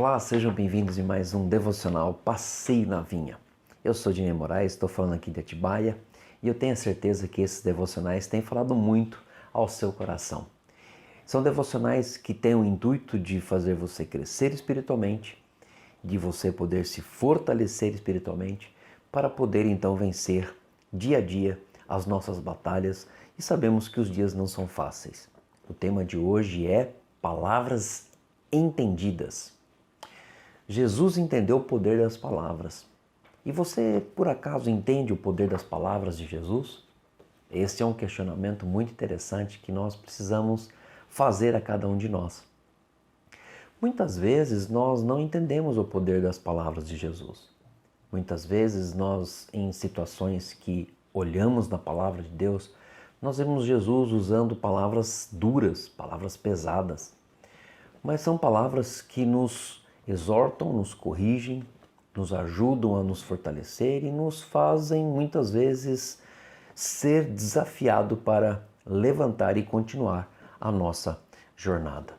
Olá, sejam bem-vindos em mais um devocional Passeio na Vinha. Eu sou Dinei Moraes, estou falando aqui de Atibaia e eu tenho a certeza que esses devocionais têm falado muito ao seu coração. São devocionais que têm o intuito de fazer você crescer espiritualmente, de você poder se fortalecer espiritualmente para poder então vencer dia a dia as nossas batalhas e sabemos que os dias não são fáceis. O tema de hoje é palavras entendidas. Jesus entendeu o poder das palavras. E você, por acaso, entende o poder das palavras de Jesus? Esse é um questionamento muito interessante que nós precisamos fazer a cada um de nós. Muitas vezes nós não entendemos o poder das palavras de Jesus. Muitas vezes nós, em situações que olhamos na palavra de Deus, nós vemos Jesus usando palavras duras, palavras pesadas. Mas são palavras que nos exortam, nos corrigem, nos ajudam a nos fortalecer e nos fazem muitas vezes ser desafiado para levantar e continuar a nossa jornada.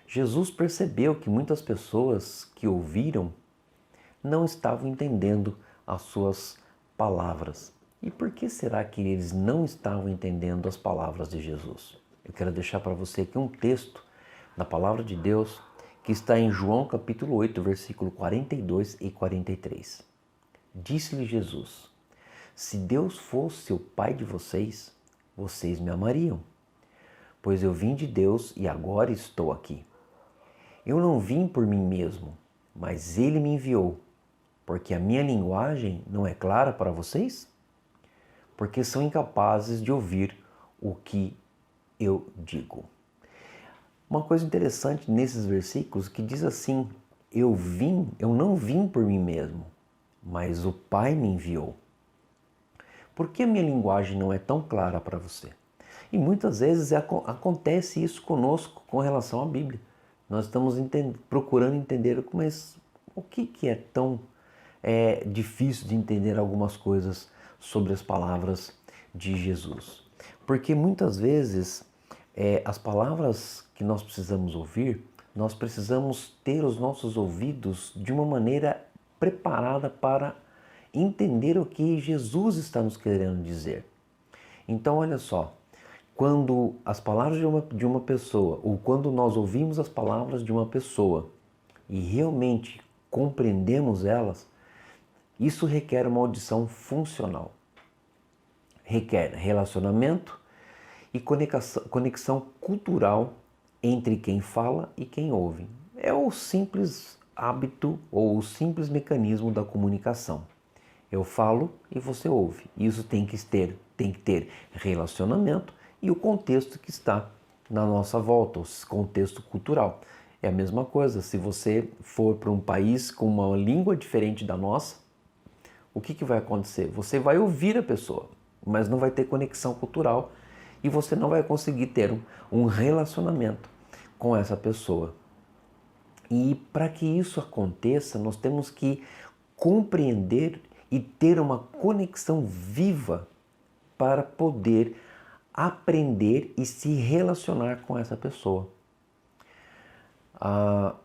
Jesus percebeu que muitas pessoas que ouviram não estavam entendendo as suas palavras. E por que será que eles não estavam entendendo as palavras de Jesus? Eu quero deixar para você aqui um texto da palavra de Deus que está em João capítulo 8, versículo 42 e 43. Disse-lhe Jesus: se Deus fosse o Pai de vocês, vocês me amariam, pois eu vim de Deus e agora estou aqui. Eu não vim por mim mesmo, mas Ele me enviou, porque a minha linguagem não é clara para vocês? Porque são incapazes de ouvir o que eu digo. Uma coisa interessante nesses versículos que diz assim: eu não vim por mim mesmo, mas o Pai me enviou. Por que a minha linguagem não é tão clara para você? E muitas vezes acontece isso conosco com relação à Bíblia. Nós estamos procurando entender, mas o que é tão difícil de entender algumas coisas sobre as palavras de Jesus? Porque muitas vezes as palavras que nós precisamos ouvir, nós precisamos ter os nossos ouvidos de uma maneira preparada para entender o que Jesus está nos querendo dizer. Então, olha só, quando as palavras de uma pessoa, ou quando nós ouvimos as palavras de uma pessoa e realmente compreendemos elas, isso requer uma audição funcional. Requer relacionamento e conexão cultural entre quem fala e quem ouve. É o simples hábito ou o simples mecanismo da comunicação. Eu falo e você ouve. Isso tem que ter relacionamento e o contexto que está na nossa volta, o contexto cultural. É a mesma coisa, se você for para um país com uma língua diferente da nossa, o que vai acontecer? Você vai ouvir a pessoa, mas não vai ter conexão cultural e você não vai conseguir ter um relacionamento com essa pessoa. E para que isso aconteça, nós temos que compreender e ter uma conexão viva para poder aprender e se relacionar com essa pessoa.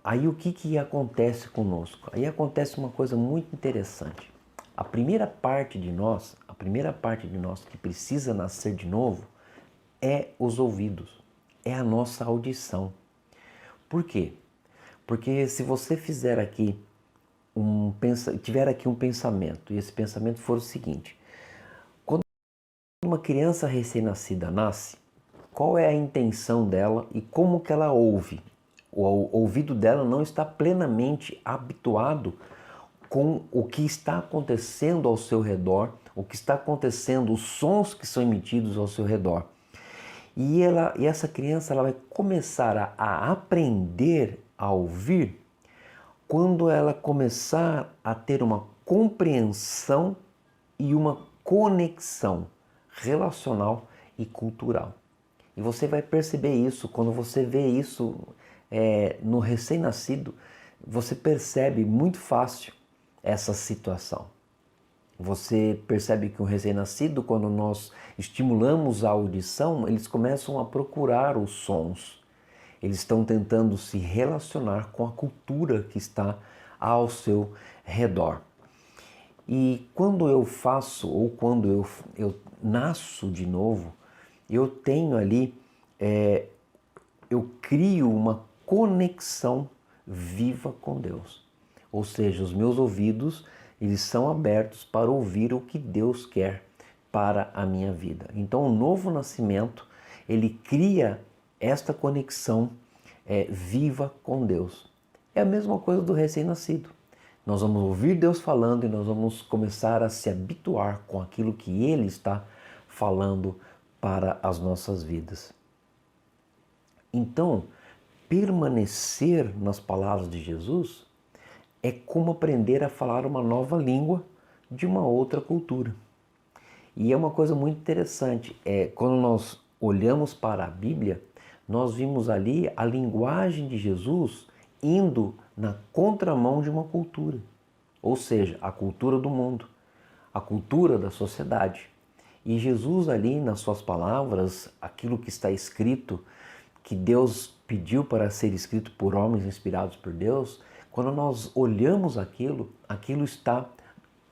Aí o que acontece conosco? Aí acontece uma coisa muito interessante. A primeira parte de nós que precisa nascer de novo é os ouvidos, é a nossa audição. Por quê? Porque se você tiver aqui um pensamento, e esse pensamento for o seguinte: quando uma criança recém-nascida nasce, qual é a intenção dela e como que ela ouve? O ouvido dela não está plenamente habituado com o que está acontecendo ao seu redor, o que está acontecendo, os sons que são emitidos ao seu redor. E essa criança ela vai começar a aprender a ouvir quando ela começar a ter uma compreensão e uma conexão relacional e cultural. E você vai perceber isso, quando você vê isso no recém-nascido, você percebe muito fácil essa situação. Você percebe que o recém-nascido, quando nós estimulamos a audição, eles começam a procurar os sons. Eles estão tentando se relacionar com a cultura que está ao seu redor. E quando eu faço, ou quando eu nasço de novo, eu tenho ali, eu crio uma conexão viva com Deus. Ou seja, os meus ouvidos, eles são abertos para ouvir o que Deus quer para a minha vida. Então, o novo nascimento, ele cria esta conexão viva com Deus. É a mesma coisa do recém-nascido. Nós vamos ouvir Deus falando e nós vamos começar a se habituar com aquilo que Ele está falando para as nossas vidas. Então, permanecer nas palavras de Jesus é como aprender a falar uma nova língua de uma outra cultura. E é uma coisa muito interessante, quando nós olhamos para a Bíblia, nós vimos ali a linguagem de Jesus indo na contramão de uma cultura, ou seja, a cultura do mundo, a cultura da sociedade. E Jesus ali nas suas palavras, aquilo que está escrito, que Deus pediu para ser escrito por homens inspirados por Deus, quando nós olhamos aquilo, aquilo está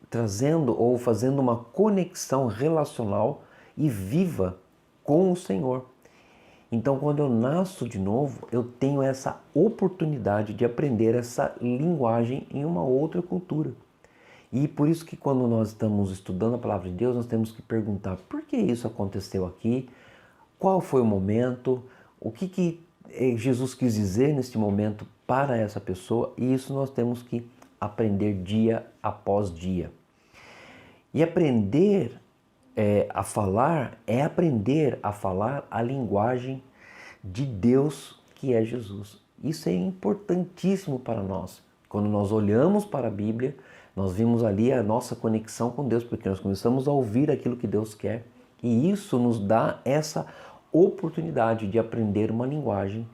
trazendo ou fazendo uma conexão relacional e viva com o Senhor. Então, quando eu nasço de novo, eu tenho essa oportunidade de aprender essa linguagem em uma outra cultura. E por isso que quando nós estamos estudando a palavra de Deus, nós temos que perguntar por que isso aconteceu aqui, qual foi o momento, o que Jesus quis dizer neste momento para essa pessoa, e isso nós temos que aprender dia após dia. E aprender a falar é aprender a falar a linguagem de Deus, que é Jesus. Isso é importantíssimo para nós. Quando nós olhamos para a Bíblia, nós vimos ali a nossa conexão com Deus, porque nós começamos a ouvir aquilo que Deus quer. E isso nos dá essa oportunidade de aprender uma linguagem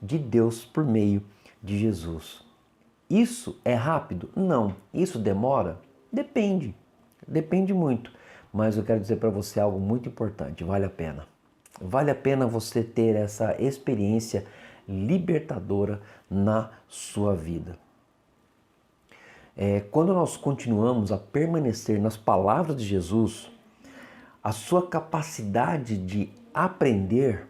de Deus por meio de Jesus. Isso é rápido? Não. Isso demora? Depende. Depende muito. Mas eu quero dizer para você algo muito importante, vale a pena. Vale a pena você ter essa experiência libertadora na sua vida. Quando nós continuamos a permanecer nas palavras de Jesus, a sua capacidade de aprender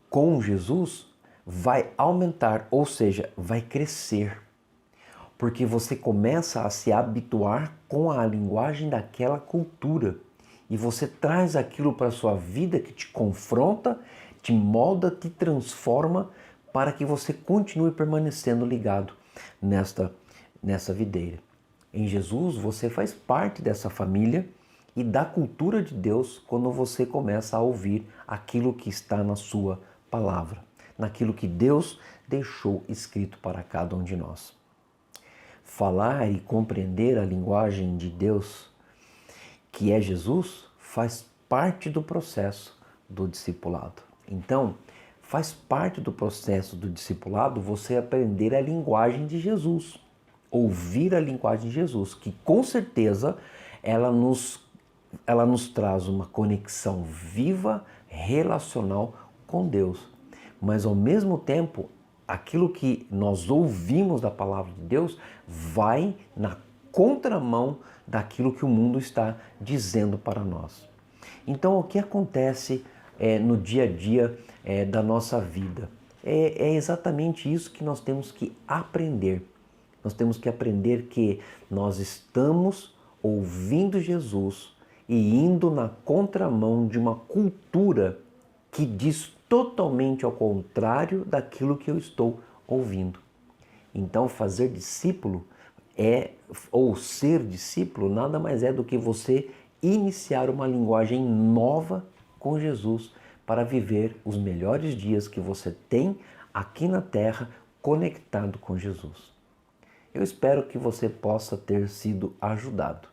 com Jesus vai aumentar, ou seja, vai crescer. Porque você começa a se habituar com a linguagem daquela cultura e você traz aquilo para a sua vida que te confronta, te molda, te transforma para que você continue permanecendo ligado nessa videira. Em Jesus você faz parte dessa família e da cultura de Deus quando você começa a ouvir aquilo que está na sua palavra, naquilo que Deus deixou escrito para cada um de nós. Falar e compreender a linguagem de Deus, que é Jesus, faz parte do processo do discipulado. Então, faz parte do processo do discipulado você aprender a linguagem de Jesus, ouvir a linguagem de Jesus, que com certeza ela nos traz uma conexão viva, relacional com Deus. Mas ao mesmo tempo, aquilo que nós ouvimos da palavra de Deus vai na contramão daquilo que o mundo está dizendo para nós. Então, o que acontece no dia a dia da nossa vida? É exatamente isso que nós temos que aprender. Nós temos que aprender que nós estamos ouvindo Jesus e indo na contramão de uma cultura que diz totalmente ao contrário daquilo que eu estou ouvindo. Então, fazer discípulo ou ser discípulo, nada mais é do que você iniciar uma linguagem nova com Jesus para viver os melhores dias que você tem aqui na terra conectado com Jesus. Eu espero que você possa ter sido ajudado.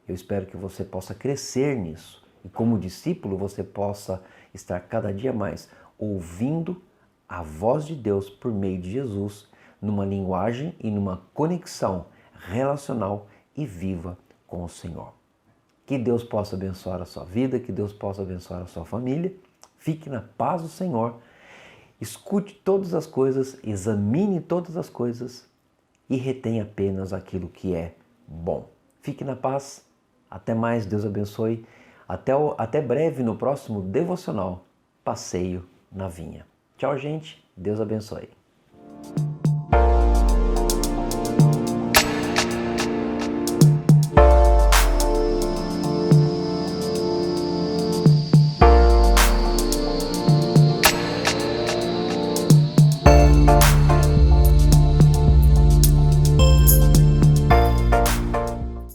Eu espero que você possa crescer nisso. E como discípulo você possa estar cada dia mais ouvindo a voz de Deus por meio de Jesus, numa linguagem e numa conexão relacional e viva com o Senhor. Que Deus possa abençoar a sua vida, que Deus possa abençoar a sua família. Fique na paz do Senhor Escute todas as coisas, examine todas as coisas e retenha apenas aquilo que é bom. Fique na paz. Até mais, Deus abençoe. Até breve no próximo devocional Passeio na Vinha. Tchau, gente. Deus abençoe.